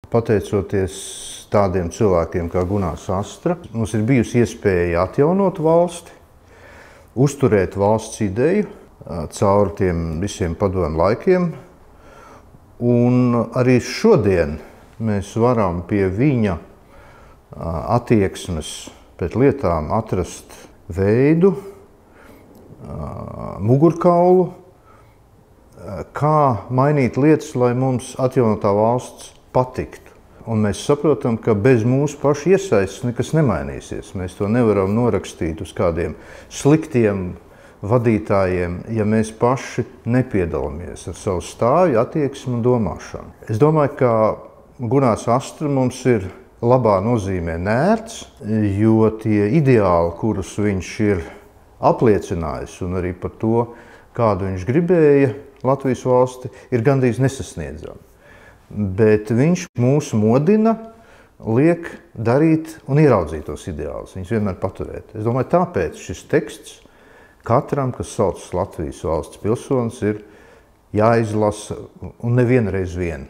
Pateicoties tādiem cilvēkiem kā Gunārs Astra, mums ir bijusi iespēja atjaunot valsti, uzturēt valsts ideju cauri tiem visiem padomju laikiem. Un arī šodien mēs varam pie viņa attieksmes pret lietām atrast veidu, mugurkaulu, kā mainīt lietas, lai mums atjaunotā valsts patiktu. Un mēs saprotam, ka bez mūsu pašu iesaistes nekas nemainīsies. Mēs to nevaram norakstīt uz kādiem sliktiem vadītājiem, ja mēs paši nepiedalāmies ar savu stāju, attieksmi un domāšanu. Es domāju, ka Gunārs Astra mums ir labā nozīmē nērts, jo tie ideāli, kurus viņš ir apliecinājis, un arī par to, kādu viņš gribēja Latvijas valsti, ir gandrīz nesasniedzami. Bet viņš mūs modina, liek darīt un ieraudzīt tos ideālus, viņus vienmēr paturēt. Es domāju, tāpēc šis teksts katram, kas saucas Latvijas valsts pilsonis, ir jāizlasa un nevienreiz vien.